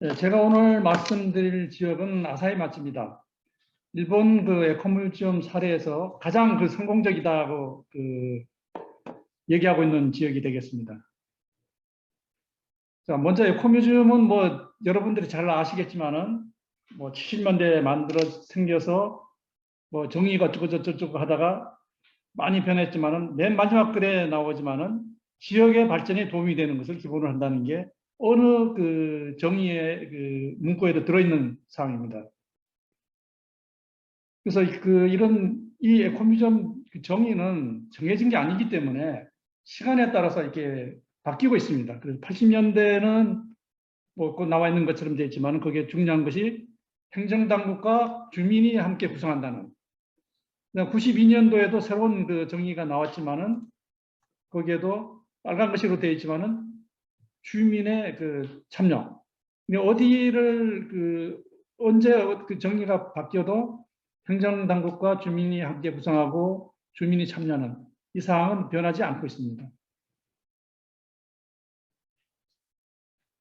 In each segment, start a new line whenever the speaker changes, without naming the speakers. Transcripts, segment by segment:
네, 제가 오늘 말씀드릴 지역은 아사히 마츠입니다. 일본 그 에코뮤지엄 사례에서 가장 성공적이다고 얘기하고 있는 지역이 되겠습니다. 자, 먼저 에코뮤지엄은 여러분들이 잘 아시겠지만은 70년대에 생겨서 정의가 어쩌고 하다가 많이 변했지만은 맨 마지막 글에 나오지만은 지역의 발전에 도움이 되는 것을 기본으로 한다는 게 어느 정의의 문구에도 들어있는 사항입니다. 그래서 이 에코뮤지엄 정의는 정해진 게 아니기 때문에 시간에 따라서 이렇게 바뀌고 있습니다. 그래서 80년대는 곧 나와 있는 것처럼 되어 있지만 거기에 중요한 것이 행정당국과 주민이 함께 구성한다는. 92년도에도 새로운 정의가 나왔지만은 거기에도 빨간 글씨로 되어 있지만은 주민의 참여. 어디를 언제 정의가 바뀌어도 행정당국과 주민이 함께 구성하고 주민이 참여하는 이 사항은 변하지 않고 있습니다.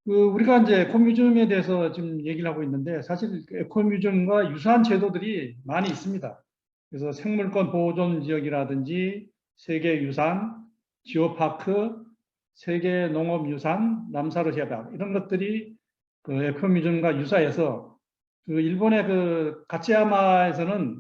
우리가 이제 에코뮤지엄에 대해서 지금 얘기를 하고 있는데 사실 에코뮤지엄과 유사한 제도들이 많이 있습니다. 그래서 생물권 보존 지역이라든지 세계유산, 지오파크, 세계농업유산, 남사로 협약 이런 것들이 에코뮤지엄과 유사해서 일본의 가츠야마에서는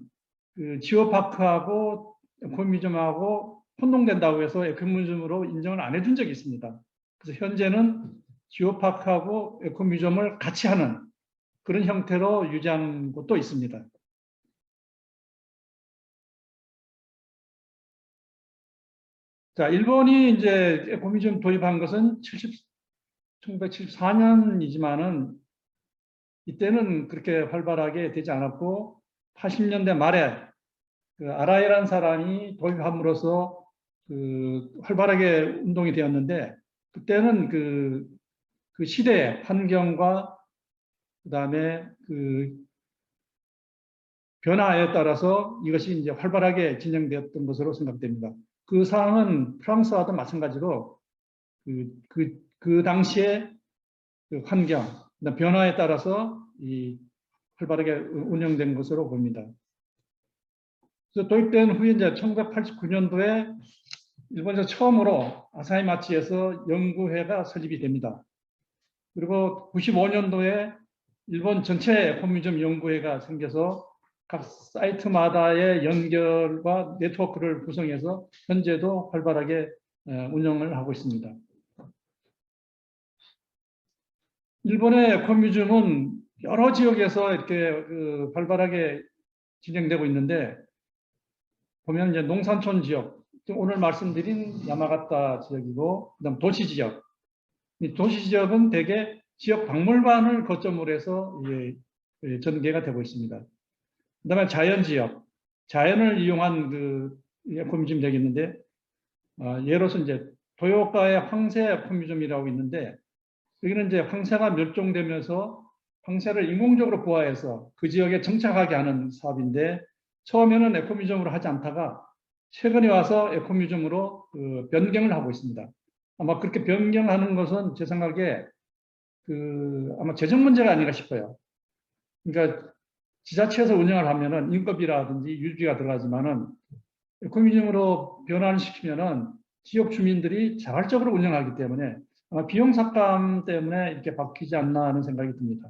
지오파크하고 에코뮤지엄하고 혼동된다고 해서 에코뮤지엄으로 인정을 안 해준 적이 있습니다. 그래서 현재는 지오파크하고 에코뮤지엄을 같이 하는 그런 형태로 유지하는 곳도 있습니다. 자, 일본이 이제 에코뮤지엄 도입한 것은 1974년이지만은 이때는 그렇게 활발하게 되지 않았고 80년대 말에 아라이라는 사람이 도입함으로써 활발하게 운동이 되었는데 그때는 그 시대의 환경과 그다음에 변화에 따라서 이것이 이제 활발하게 진행되었던 것으로 생각됩니다. 그 사항은 프랑스와도 마찬가지로 그 당시의 환경, 변화에 따라서 활발하게 운영된 것으로 봅니다. 그래서 도입된 후에 이제 1989년도에 일본에서 처음으로 아사히 마츠에서 연구회가 설립이 됩니다. 그리고 95년도에 일본 전체 에코뮤지엄 연구회가 생겨서 각 사이트마다의 연결과 네트워크를 구성해서 현재도 활발하게 운영을 하고 있습니다. 일본의 에코뮤지엄은 여러 지역에서 이렇게 활발하게 진행되고 있는데 보면 이제 농산촌 지역, 오늘 말씀드린 야마가타 지역이고 그다음 도시 지역. 이 도시 지역은 대개 지역 박물관을 거점으로 해서 전개가 되고 있습니다. 그다음에 자연 지역, 자연을 이용한 에코뮤지엄 지역이 있는데 예로서 이제 도요오카의 황새 에코뮤지엄이라고 있는데 여기는 이제 황새가 멸종되면서 황새를 인공적으로 부화해서 그 지역에 정착하게 하는 사업인데 처음에는 에코뮤지엄으로 하지 않다가 최근에 와서 에코뮤지엄으로 변경을 하고 있습니다. 아마 그렇게 변경하는 것은 제 생각에 아마 재정 문제가 아닌가 싶어요. 그러니까 지자체에서 운영을 하면은 인건비라든지 유지가 들어가지만은 에코뮤지엄으로 변환을 시키면은 지역 주민들이 자발적으로 운영하기 때문에 아마 비용 삭감 때문에 이렇게 바뀌지 않나 하는 생각이 듭니다.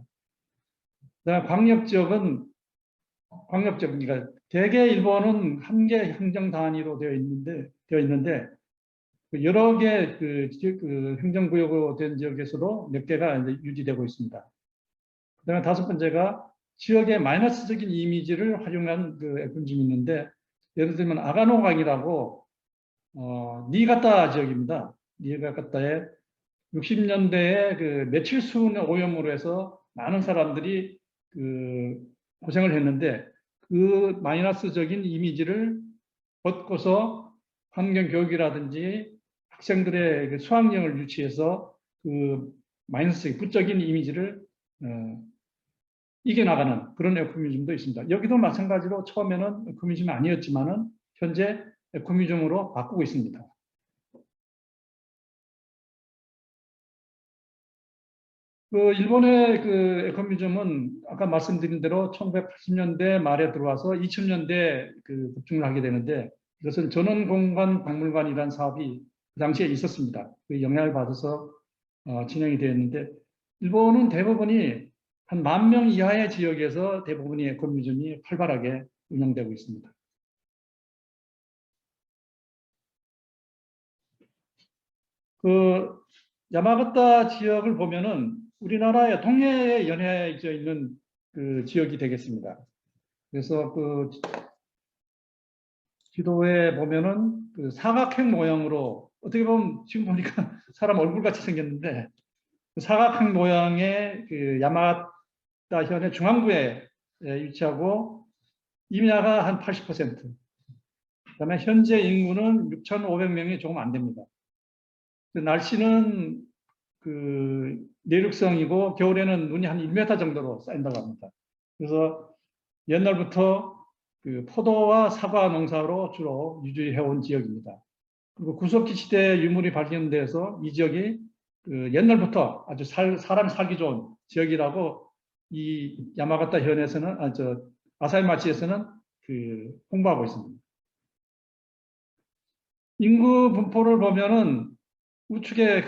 그다음에 광역지역, 그러니까 대개 일본은 한 개 행정 단위로 되어 있는데 여러 개 행정구역으로 된 지역에서도 몇 개가 이제 유지되고 있습니다. 그다음에 다섯 번째가 지역의 마이너스적인 이미지를 활용한 에코뮤지엄이 있는데 예를 들면 아가노강이라고 니가타 지역입니다. 니가타에 60년대에 메칠순 오염으로 해서 많은 사람들이 고생을 했는데 그 마이너스적인 이미지를 벗고서 환경교육이라든지 학생들의 수학력을 유치해서 마이너스적인 부적인 이미지를 이겨나가는 그런 에코뮤지엄도 있습니다. 여기도 마찬가지로 처음에는 에코뮤지엄이 아니었지만은 현재 에코뮤지엄으로 바꾸고 있습니다. 그 일본의 그 에코뮤지엄은 아까 말씀드린 대로 1980년대 말에 들어와서 2000년대 그 급증을 하게 되는데, 이것은 전원공간 박물관이라는 사업이 그 당시에 있었습니다. 그 영향을 받아서 진행이 되었는데, 일본은 대부분이 한 10,000명 이하의 지역에서 대부분의 에코뮤지엄이 활발하게 운영되고 있습니다. 그 야마가타 지역을 보면은 우리나라의 동해에 연해져 있는 그 지역이 되겠습니다. 그래서 그 지도에 보면은 그 사각형 모양으로, 어떻게 보면 지금 보니까 사람 얼굴 같이 생겼는데, 그 사각형 모양의 그 야마가타 현의 중앙부에 위치하고 임야가 한 80%, 그다음에 현재 인구는 6,500명이 조금 안 됩니다. 그 날씨는 그 내륙성이고 겨울에는 눈이 한 1m 정도로 쌓인다고 합니다. 그래서 옛날부터 그 포도와 사과 농사로 주로 유지해온 지역입니다. 그리고 구석기 시대 유물이 발견돼서 이 지역이 그 옛날부터 아주 사람이 살기 좋은 지역이라고 이 야마가타 현에서는 아사히마치에서는 그 홍보하고 있습니다. 인구 분포를 보면은 우측에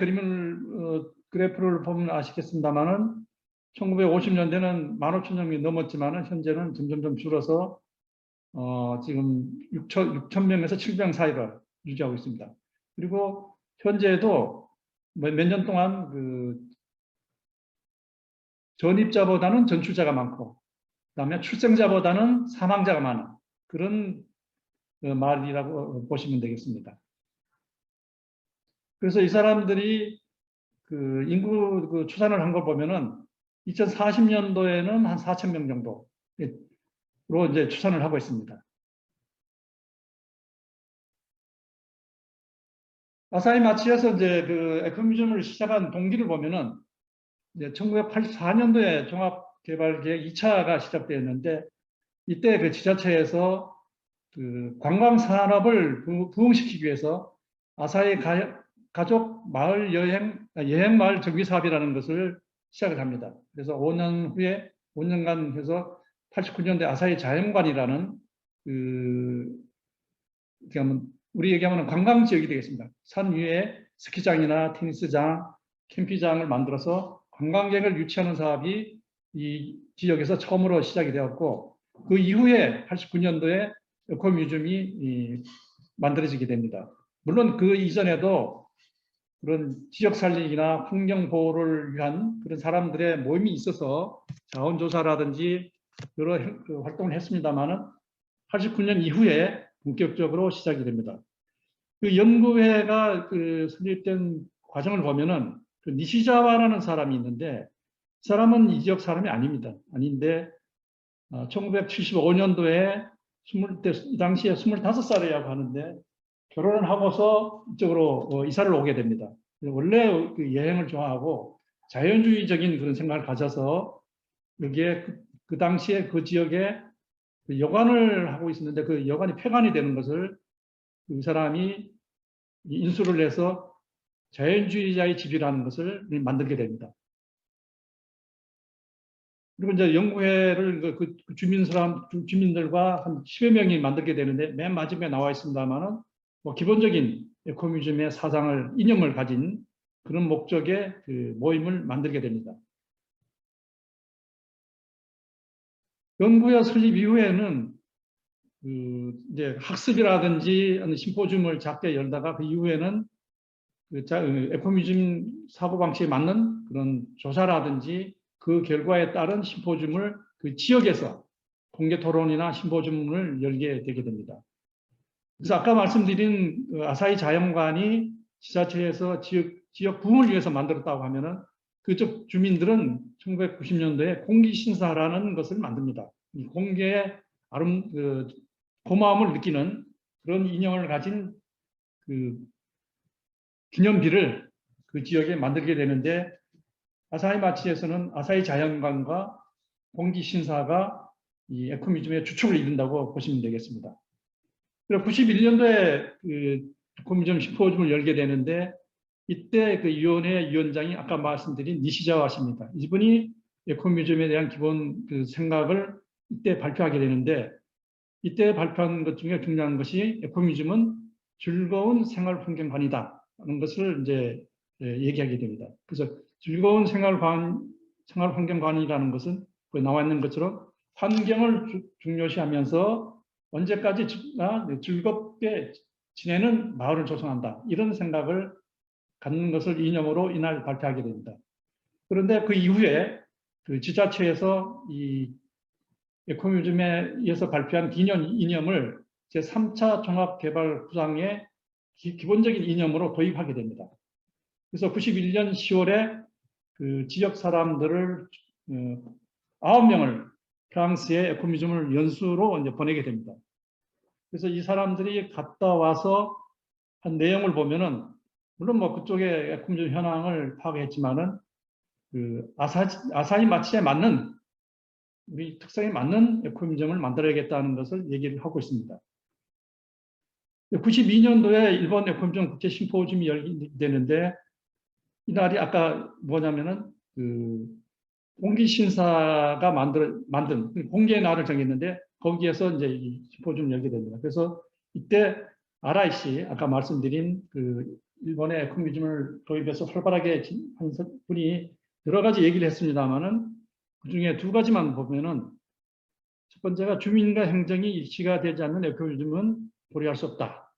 그래프를 보면 아시겠습니다만은 1950년대는 15,000명이 넘었지만은 현재는 점점 줄어서 지금 6,000명에서 7,000명 사이를 유지하고 있습니다. 그리고 현재도 몇 년 동안 그 전입자보다는 전출자가 많고, 그다음에 출생자보다는 사망자가 많은 그런 말이라고 보시면 되겠습니다. 그래서 이 사람들이 그 인구 그 추산을 한 걸 보면은 2040년도에는 한 4,000명 정도로 이제 추산을 하고 있습니다. 아사히마치에서 이제 그 에코뮤지엄을 시작한 동기를 보면은 이제 1984년도에 종합개발계획 2차가 시작되었는데, 이때 그 지자체에서 그 관광 산업을 부흥시키기 위해서 아사히 가족 마을 여행 마을 정비 사업이라는 것을 시작을 합니다. 그래서 5년간 해서 89년대 아사히 자연관이라는 그 우리 얘기하면 관광 지역이 되겠습니다. 산 위에 스키장이나 테니스장, 캠핑장을 만들어서 관광객을 유치하는 사업이 이 지역에서 처음으로 시작이 되었고, 그 이후에 89년도에 에코뮤지엄이 만들어지게 됩니다. 물론 그 이전에도 그런 지역 살리기나 환경 보호를 위한 그런 사람들의 모임이 있어서 자원조사라든지 여러 활동을 했습니다만은 89년 이후에 본격적으로 시작이 됩니다. 그 연구회가 그 설립된 과정을 보면은 그 니시자와라는 사람이 있는데, 그 사람은 이 지역 사람이 아닙니다. 아닌데 1975년도에 이 당시에 25살이라고 하는데 결혼을 하고서 이쪽으로 이사를 오게 됩니다. 원래 그 여행을 좋아하고 자연주의적인 그런 생각을 가져서 여기에 그 당시에 그 지역에 여관을 하고 있었는데, 그 여관이 폐관이 되는 것을 그 사람이 인수를 해서 자연주의자의 집이라는 것을 만들게 됩니다. 그리고 이제 연구회를 그 주민들과 한 10여 명이 만들게 되는데, 맨 마지막에 나와 있습니다만은 뭐 기본적인 에코뮤지엄의 사상을 이념을 가진 그런 목적의 그 모임을 만들게 됩니다. 연구회 설립 이후에는 그 이제 학습이라든지 심포지움을 작게 열다가 그 이후에는 그 에코뮤지엄 사고방식에 맞는 그런 조사라든지 그 결과에 따른 심포지움을 그 지역에서 공개 토론이나 심포지움을 열게 되게 됩니다. 그래서 아까 말씀드린 아사히 자연관이 지자체에서 지역 부흥을 위해서 만들었다고 하면은 그쪽 주민들은 1990년도에 공기신사라는 것을 만듭니다. 이 공개의 고마움을 느끼는 그런 인형을 가진 그 기념비를 그 지역에 만들게 되는데, 아사히마치에서는 아사히 자연관과 공기신사가 이 에코뮤지엄의 주축을 이룬다고 보시면 되겠습니다. 그리고 91년도에 그 에코뮤지엄 심포지움을 열게 되는데, 이때 그 위원회 위원장이 아까 말씀드린 니시자와 씨입니다. 이분이 에코뮤지엄에 대한 기본 그 생각을 이때 발표하게 되는데, 이때 발표한 것 중에 중요한 것이 에코뮤지엄은 즐거운 생활 환경관이다 하는 것을 이제 얘기하게 됩니다. 그래서 즐거운 생활 환경관이라는 것은 나와 있는 것처럼 환경을 중요시하면서 언제까지 즐겁게 지내는 마을을 조성한다, 이런 생각을 갖는 것을 이념으로 이날 발표하게 됩니다. 그런데 그 이후에 그 지자체에서 이 에코뮤지엄에 의해서 발표한 기념 이념을 제3차 종합개발구상의 기본적인 이념으로 도입하게 됩니다. 그래서 91년 10월에 그 지역 사람들을 9명을 프랑스의 에코뮤지엄을 연수로 이제 보내게 됩니다. 그래서 이 사람들이 갔다 와서 한 내용을 보면은, 물론 뭐 그쪽의 에코뮤지엄 현황을 파악했지만은 그 아사히 마치에 맞는, 우리 특성에 맞는 에코뮤지엄을 만들어야겠다는 것을 얘기를 하고 있습니다. 92년도에 일본 에코뮤지엄 국제 심포지엄이 열리는데, 이날이 아까 뭐냐면은 그 공기신사가 만든 공개의 날을 정했는데, 거기에서 이제 이 심포지엄을 열게 됩니다. 그래서 이때 아라이 씨, 아까 말씀드린 그 일본의 에코뮤지엄을 도입해서 활발하게 한 분이 여러 가지 얘기를 했습니다만은, 그 중에 두 가지만 보면은, 첫 번째가 주민과 행정이 일치가 되지 않는 에코뮤지엄은 고려할 수 없다.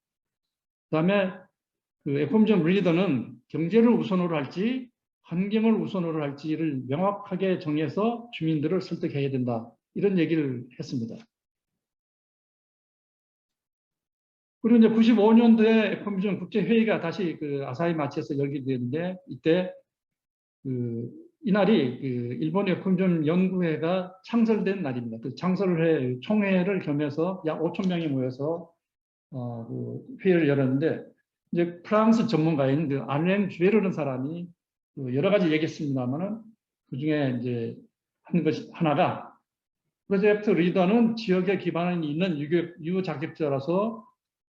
그다음에 그 에코뮤지엄 리더는 경제를 우선으로 할지 환경을 우선으로 할지를 명확하게 정해서 주민들을 설득해야 된다, 이런 얘기를 했습니다. 그리고 이제 95년도에 에코뮤지엄 국제회의가 다시 그 아사히 마치에서 열게 되는데, 이때 그 이날이 그 일본 에코뮤지엄 연구회가 창설된 날입니다. 그 창설회 총회를 겸해서 약 5천 명이 모여서 그 회의를 열었는데, 이제 프랑스 전문가인 그 알랭 주베르는 사람이 그 여러 가지 얘기했습니다만은, 그 중에 이제 하나가, 프로젝트 리더는 지역에 기반이 있는 유자격자라서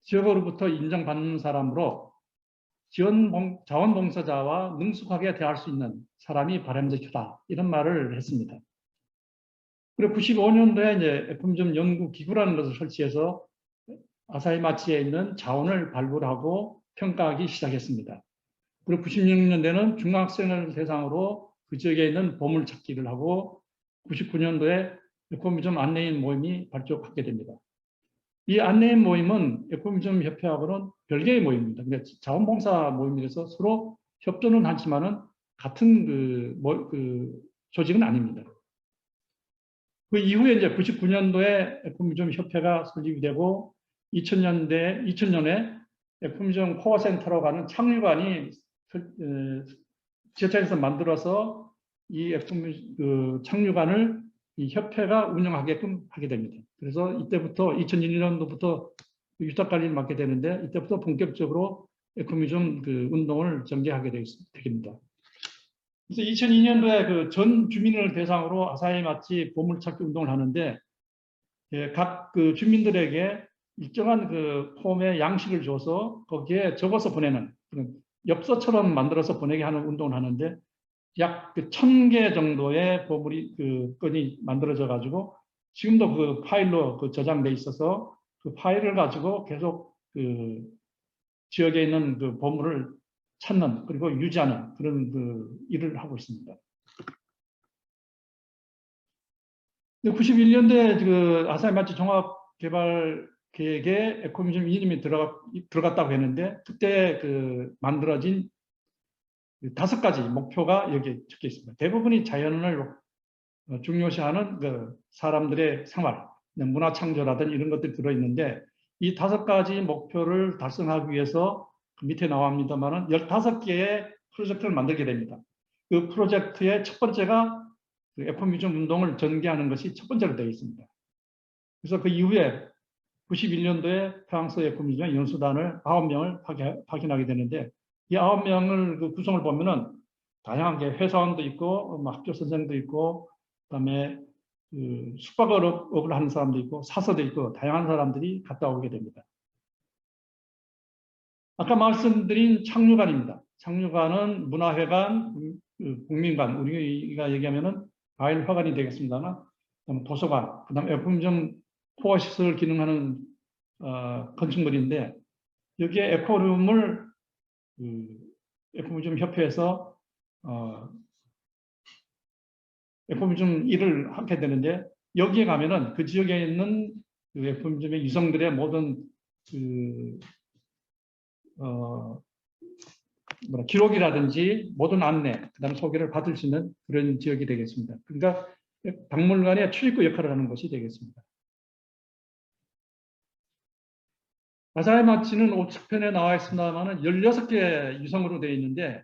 지역으로부터 인정받는 사람으로 자원봉사자와 능숙하게 대할 수 있는 사람이 바람직하다, 이런 말을 했습니다. 그리고 95년도에 이제 에코뮤지엄 연구기구라는 것을 설치해서 아사히 마치에 있는 자원을 발굴하고 평가하기 시작했습니다. 그리고 96년도에는 중학생을 대상으로 그 지역에 있는 보물찾기를 하고, 99년도에 에코뮤지엄 안내인 모임이 발족하게 됩니다. 이 안내인 모임은 에코뮤지엄 협회하고는 별개의 모임입니다. 그러니까 자원봉사 모임이라서 서로 협조는 하지만은 같은 그 조직은 아닙니다. 그 이후에 이제 99년도에 에코뮤지엄 협회가 설립이 되고, 2000년에 에코뮤지엄 코어센터라고 하는 창립관이 지자체에서 만들어서 이 에코뮤지엄 창립관을 이 협회가 운영하게끔 하게 됩니다. 그래서 이때부터 2001년도부터 유탁관리를 맡게 되는데, 이때부터 본격적으로 에코뮤지엄 그 운동을 전개하게 됩니다. 그래서 2002년도에 그 전 주민을 대상으로 아사히 마치 보물찾기 운동을 하는데, 각 그 주민들에게 일정한 그 폼의 양식을 줘서 거기에 적어서 보내는 그런 엽서처럼 만들어서 보내게 하는 운동을 하는데, 약 1,000개 정도의 보물이 그 건이 만들어져 가지고 지금도 그 파일로 그 저장돼 있어서, 그 파일을 가지고 계속 그 지역에 있는 그 보물을 찾는, 그리고 유지하는 그런 그 일을 하고 있습니다. 91년도에 그 아사히 마치 종합개발 계획에 에코뮤지엄 이름이 들어갔다고 했는데, 그때 그 만들어진 5가지 목표가 여기에 적혀 있습니다. 대부분이 자연을 중요시하는 그 사람들의 생활, 문화 창조라든지 이런 것들이 들어있는데, 이 5가지 목표를 달성하기 위해서 그 밑에 나옵니다만은 15개의 프로젝트를 만들게 됩니다. 그 프로젝트의 첫 번째가 그 에코뮤지엄 운동을 전개하는 것이 첫 번째로 되어 있습니다. 그래서 그 이후에 91년도에 프랑스 에코뮤지엄 연수단을 9명을 파견하게 되는데, 이 9명을 그 구성을 보면은 다양하게 회사원도 있고, 학교 선생도 있고, 그다음에 그 숙박업을 하는 사람도 있고, 사서도 있고, 다양한 사람들이 갔다 오게 됩니다. 아까 말씀드린 창류관입니다. 창류관은 문화회관, 국민관, 우리가 얘기하면은 과일화관이 되겠습니다만, 그다음 도서관, 그다음 에코무점 투어시설 기능하는 건축물인데 여기에 에코룸을 에코무점 협회에서 에코무점 일을 하게 되는데 여기에 가면은 그 지역에 있는 그 에코무점의 유성들의 모든 기록이라든지 모든 안내, 그다음 소개를 받을 수 있는 그런 지역이 되겠습니다. 그러니까 박물관의 출입구 역할을 하는 곳이 되겠습니다. 아사히 마치는 우측편에 나와 있습니다만 16개 유성으로 되어 있는데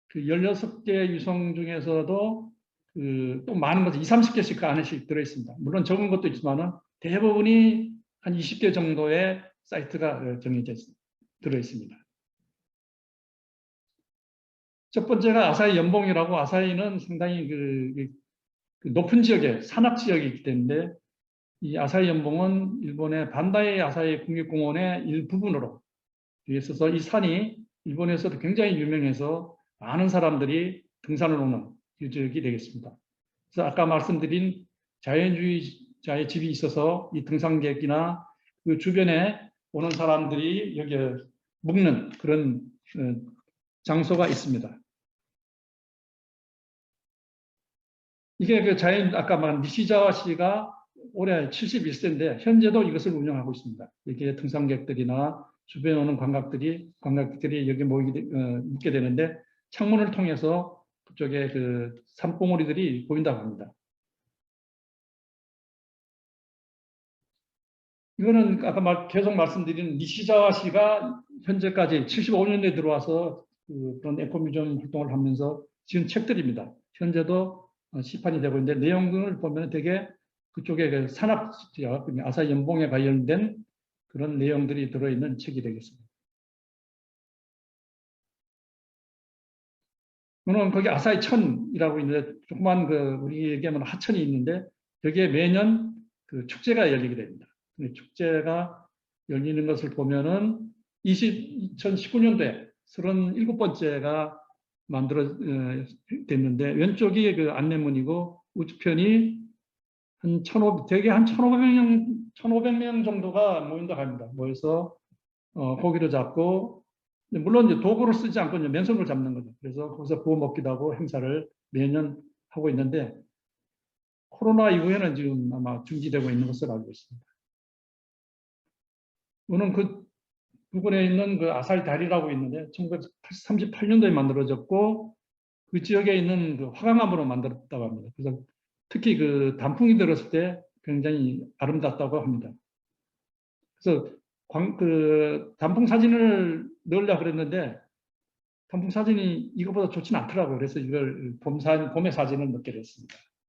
그 16개 유성 중에서도 또 많은 것이 20, 30개씩 그 안에씩 들어있습니다. 물론 적은 것도 있지만 대부분이 한 20개 정도의 사이트가 정해져 들어있습니다. 첫 번째가 아사히 연봉이라고, 아사히는 상당히 그 높은 지역에 산악 지역이기 때문에 이 아사히 연봉은 일본의 반다이 아사히 국립공원의 일부분으로 되어 있어서 이 산이 일본에서도 굉장히 유명해서 많은 사람들이 등산을 오는 이 지역이 되겠습니다. 그래서 아까 말씀드린 자연주의자의 집이 있어서 이 등산객이나 그 주변에 오는 사람들이 여기에 묵는 그런 장소가 있습니다. 이게 그 아까 말한 니시자와 씨가 올해 71세인데 현재도 이것을 운영하고 있습니다. 이게 등산객들이나 주변에 오는 관광객들이 여기 묵게 되는데 창문을 통해서 그쪽에 그 산봉우리들이 보인다고 합니다. 이거는 아까 계속 말씀드린 니시자와 씨가 현재까지 75년대에 들어와서 그런 에코뮤지엄 활동을 하면서 지은 책들입니다. 현재도 시판이 되고 있는데 내용을 보면 되게 그쪽에 그 산악 지역, 아사히 연봉에 관련된 그런 내용들이 들어있는 책이 되겠습니다. 저는 거기 아사히 천이라고 있는데 조그만 우리 얘기하면 하천이 있는데 여기에 매년 그 축제가 열리게 됩니다. 축제가 열리는 것을 보면은 2019년도에 37번째가 됐는데 왼쪽이 그 안내문이고 우측편이 되게 한 1,500명 정도가 모인다고 합니다. 모여서 고기를 잡고, 물론 이제 도구를 쓰지 않고 이제 맨손으로 잡는 거죠. 그래서 거기서 구워 먹기도 하고 행사를 매년 하고 있는데 코로나 이후에는 지금 아마 중지되고 있는 것으로 알고 있습니다. 이거는 그 부근에 있는 그 아사히 다리라고 있는데 1938년도에 만들어졌고 그 지역에 있는 그 화강암으로 만들었다고 합니다. 그래서 특히 그 단풍이 들었을 때 굉장히 아름답다고 합니다. 그래서 그 단풍 사진을 넣으려고 그랬는데 단풍 사진이 이거보다 좋지는 않더라고요. 그래서 이걸 봄의 사진을 넣게 됐습니다.